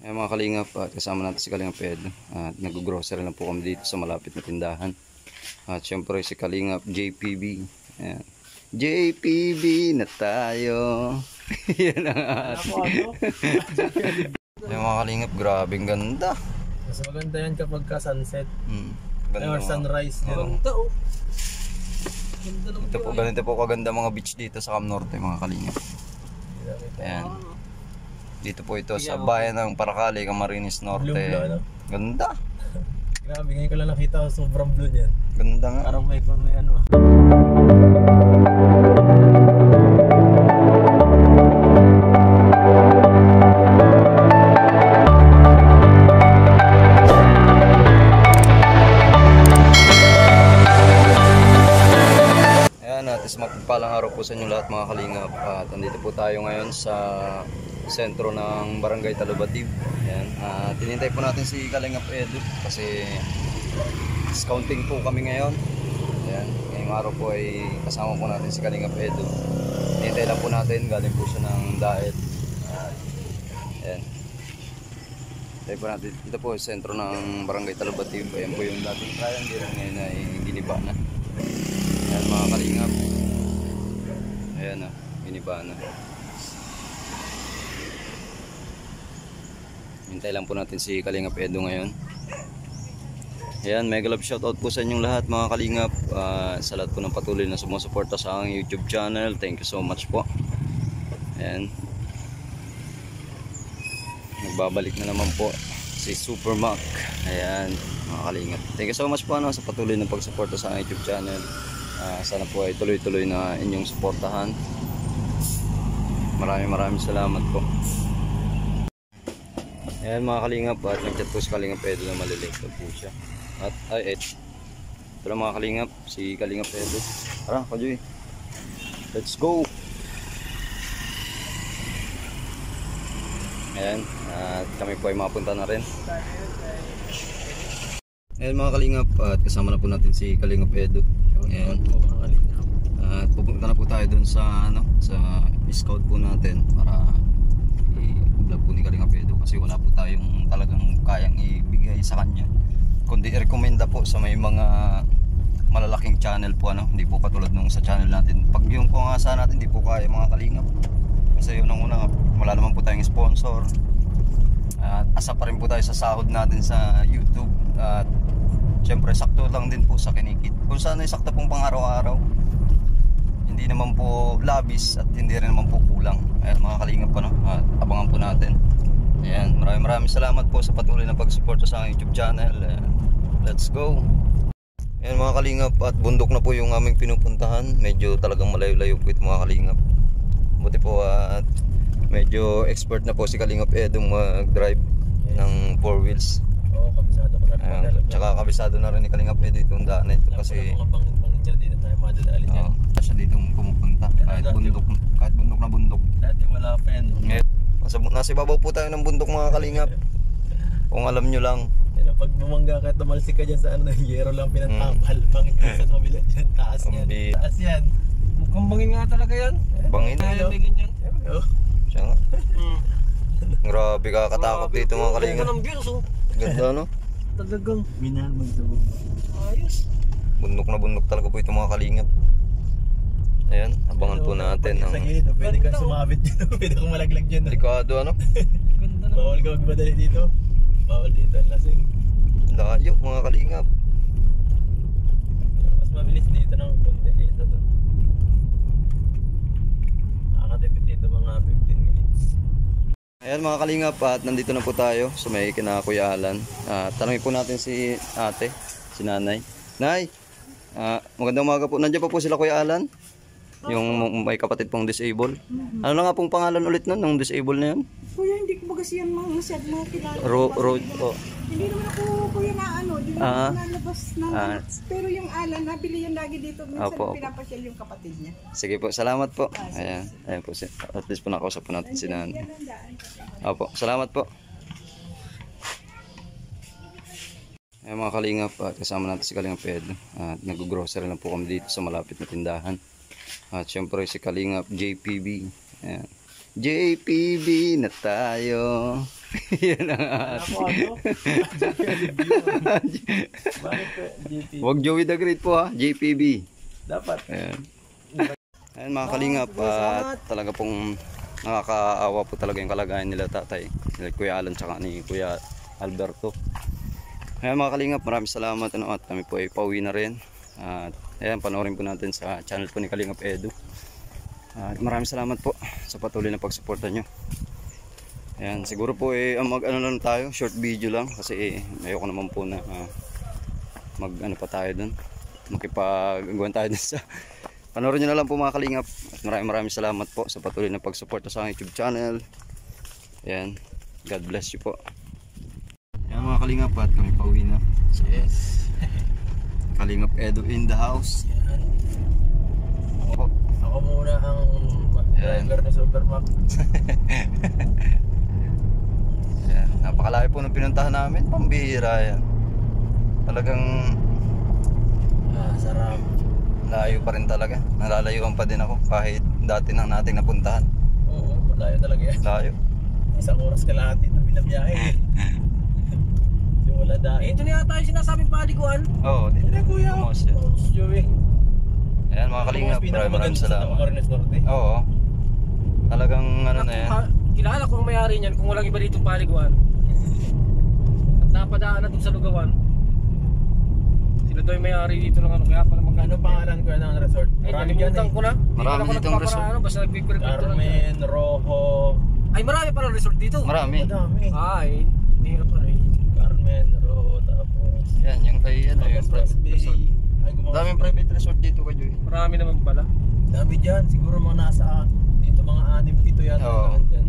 Ayan mga kalingap, at kasama natin si Kalingap Ed. At nag-grocery lang po kami dito sa malapit na tindahan. At syempre si Kalingap JPB. Ayan. JPB na tayo. Yan ang ating. Ayan mga kalingap, grabing ganda. Mas maganda yan kapag ka sunset. Ganda Or sunrise. Ganda oh. Ganito po kaganda mga beach dito sa Cam Norte mga kalingap. Ayan. Dito po ito sa bayan ng Paracali, Camarines Norte. Blue, ganda. Grabe, ngayon ko lang nakita sobrang blue niyan. Ganda nga. Parang may ano. Mapagpalang araw po sa inyo lahat mga kalingap. At andito po tayo ngayon sa sentro ng Barangay Talubatib. Ayan. Tinintay po natin si Kalingap Edu kasi discounting po kami ngayon. Ayan. Ngayong araw po ay kasama po natin si Kalingap Edu. Tinintay lang po natin, galing po siya ng diet. Ayan. Tinintay po natin. Ito po sentro ng Barangay Talubatib. Ayan po yung dating triangle, ngayon ay giniba na. Ayan mga kalingap. Ayan na, giniba na. Hintay lang po natin si Kalingap Edu ngayon. Ayan, mega love shoutout po sa inyong lahat mga kalingap. Sa lahat po ng patuloy na sumusuporta sa aking YouTube channel. Thank you so much po. Ayan. Nagbabalik na naman po si Super Mac. Ayan, mga kalingap. Thank you so much po sa patuloy na pagsuporta sa aking YouTube channel. Sana po ay tuloy-tuloy na inyong suportahan. Maraming salamat po. Ayan mga kalingap, at nag-chat po si Kalingap Edu na malilate po siya. At ito lang mga kalingap, si Kalingap Edu. Tara, Kajoy, let's go. Ayan, at kami po ay mapunta na rin. Ayan mga kalingap, at kasama na po natin si Kalingap Edu. Ayan. At pupunta na po tayo dun sa sa scout po natin para i-vlog po ni Kalingap Edu kasi wala po tayong talagang kayang ibigay sa kanya, kundi i-recommenda po sa may mga malalaking channel po hindi po katulad nung sa channel natin. Pag yung pangasa natin hindi po kaya mga kalingap kasi yun ang una, wala naman po tayong sponsor at asa pa rin po tayo sa sahod natin sa YouTube. At siyempre sakto lang din po sa kinikit, kung saan ay sakto pong pang araw-araw, hindi naman po labis at hindi rin naman po kulang. Ayan mga kalingap po at abangan po natin. Ayan, maraming salamat po sa patuloy na pagsuporta sa aking YouTube channel. Let's go. Ayan mga kalingap, at bundok na po yung aming pinupuntahan. Medyo talagang malayo-layo po ito mga kalingap. Buti po at medyo expert na po si Kalingap Edu mag-drive ng 4 wheels. Kabisado ko na. Tsaka kabisado na rin ni Kalingap Edu itong daan na ito kasi mga pangin dyan, dito tayo madadali dyan. kasi dito pumupunta kahit bundok na bundok. Dati wala pa yan. Nasa ibabaw po tayo ng bundok mga kalingap. Kung alam nyo lang. Pag bumangga ka, tumalsik ka dyan sa yero lang pinatapal. Bangin ka sa kabila dyan, taas yan. Taas yan. Mukhang bangin nga talaga yan. Bangin na yan. Siya nga. Grabe kakatakot dito mga kalingap. Ganda no? Talagang minahal magdawag. Ayos. Bundok na bundok talaga po ito mga kalingap. Ayan, abangan po natin sa gilid, pwede kang sumabit dyan. Pwede kang malaglag dyan. Delikado Ganda na. Bawal ka magmadali dito. Bawal dito ang lasing. Layo mga kalingap. Mas mabilis dito ng konti ito doon. Nakakatipid dito mga 15 minutes. Ayan mga kalingap, at nandito na po tayo sa may Kuya Alan. Tanungin po natin si ate, si nanay. Nay, magandang umaga po. Nandiyan pa po sila Kuya Alan? Yung may kapatid pong disable. Ano na nga pong pangalan ulit nun, ng disable na yun? Kuya, hindi ko ba kasi yan mga kilala. Road po. Hindi naman ako kuya na hindi naman nalabas na. Pero yung Alan, nabili yan lagi dito. Minsan pinapasyal yung kapatid niya. Sige po, salamat po. Ayan, ayan po. At least po nakausap po natin si nanay. Opo, salamat po. Ayan mga kalingap, at kasama natin si Kalingap Edu. At nag-grocery lang po kami dito sa malapit na tindahan. At syempre si Kalingap JPB. Ayan. JPB na tayo. Yan ang Ako ano? Bakit GP? Huwag Joey the Great po ha, JPB. Dapat. Ayan. Ayan mga kalingap, at talaga pong nakakaawa po talaga yung kalagayan nila tatay, nila Kuya Alan tsaka ni Kuya Alberto. Ayan mga kalingap, maraming salamat ano, at kami po ay pauwi na rin. At ayan, panoorin po natin sa channel po ni Kalingap Edu. At maraming salamat po sa patuloy na pagsuporta nyo. Ayan, siguro po mag-ano lang tayo, short video lang kasi ayoko naman po na mag-ano pa tayo dun, makipag-agawan tayo dun sa panoorin nyo na lang po mga kalingap. At maraming salamat po sa patuloy na pagsuporta sa aking YouTube channel. Ayan, God bless you po. Ayan mga kalingap, at kami pauwi na. Yes. Kalingap Edu in the house. Yan. Opo. Ako muna ang driver ni Supermac. Ayan, napakalayo po ng pinuntahan namin, pambihira yan. Talagang Sarap. layo pa rin talaga. Nalalayuan pa din ako kahit dati nang nating napuntahan. Oo, malayo talaga yan. Layo. Isang oras kalahati na binabiyahe. Simula dahil. Ito na yata yung sinasabing paliguan. Oo, Yan na kuya. Bumos yan. Joey. Ayan mga kalingap, maraming salamat. Camarines Norte. Oo. Talagang ano na yan. Kilala ko ang may-ari niyan kung walang iba dito paliguan. At napadaan na dun sa lugawan. Sila daw yung may-ari dito ng ano, kaya pala magkano Ano pangalan ko ng resort? Ay, Marami dyan nalimutan ko na. Marami ditong resort. Basta nagpipiripito lang. Carmen, Rojo. Ay, marami parang resort dito. Marami. Madami. Ay, nihirap pa rin. Carmen, Rojo, tapos Yan, yung kay ano, yung private resort. Ay, gumawa. Daming private resort dito kay Joy. Marami naman pala. Dami dyan. Siguro mga nasa dito mga 6-7 yata. Oo. Lahat dyan.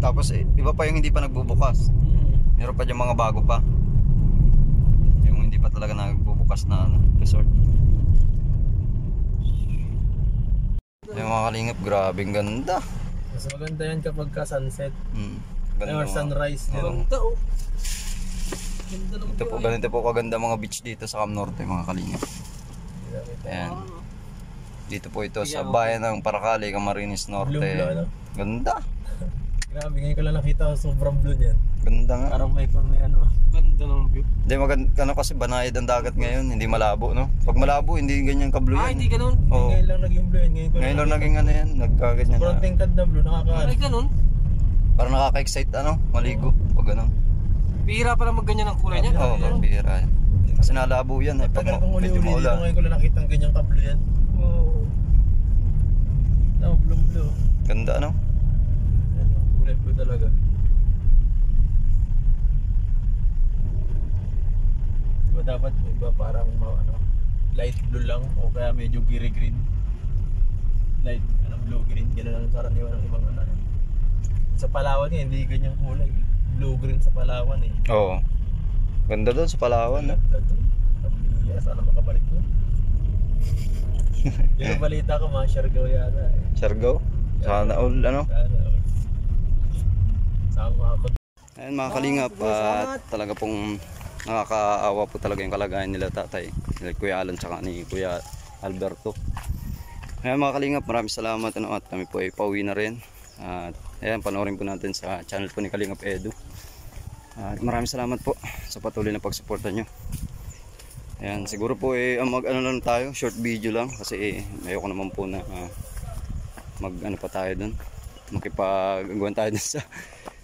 Tapos iba pa yung hindi pa nagbubukas. Meron pa yung mga bago pa. Yung hindi pa talaga nagbubukas na ano, resort. Yung mga kalingap, grabing ganda. Mas maganda yan kapag ka sunset. Ganda Or mga- sunrise. Oo. Ganda oh. Ganda ng Ito po, ganito po kaganda mga beach dito sa Cam Norte mga kalingap. Ayan. Dito po ito sa bayan ng Paracali, Camarines Norte. Blue, ano? Ganda. Grabe, ngayon ko lang nakita sobrang blue niyan. Ganda nga. Parang may ano. Ganda ng view. Hindi maganda ano kasi banayad ang dagat ngayon, hindi malabo no. Pag malabo hindi ganyan ka-blue Ah, yan. hindi ganun. Oo. Ngayon lang naging blue yan. Ngayon lang naging ano yan, nagkaganyan Sobrang na. tingkad na blue, Ay, ganun. Parang nakaka-excite ano, maligo pag ano. Bihira pala magganyan ang kulay niya. Oo, pambihira yan. Kasi nalabo yan eh pag Tagal kong medyo uli-uli dito, maulan. ngayon ko lang nakita ang ganyang ka-blue yan. Oo. No, blue. Ganda ano? Ano, kulay blue talaga. Diba dapat iba parang ano, light blue lang o kaya medyo green. Light blue green, gano'n ang karaniwan ng ibang ano. Sa Palawan eh, hindi ganyang kulay. Blue green sa Palawan eh. Oo. Ganda doon sa Palawan no? Yeah, sana makabalik mo. Yung balita ko, mga Siargao yata eh. Siargao? Sana all ano? Sama ako. Ayun mga kalingap, at talaga pong nakakaawa po talaga yung kalagayan nila tatay, nila Kuya Alan tsaka ni Kuya Alberto. Ayun mga kalingap, maraming salamat ano, at kami po ay pauwi na rin. At ayan, panoorin po natin sa channel po ni Kalingap Edu. At maraming salamat po sa patuloy na pagsuporta nyo. Ayan, siguro po mag-ano lang tayo, short video lang kasi ayoko naman po na mag-ano pa tayo dun, makipag-agawan tayo dun sa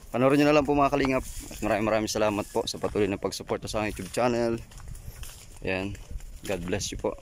panoorin nyo na lang po mga kalingap. At maraming salamat po sa patuloy na pagsuporta sa aking YouTube channel. Ayan, God bless you po.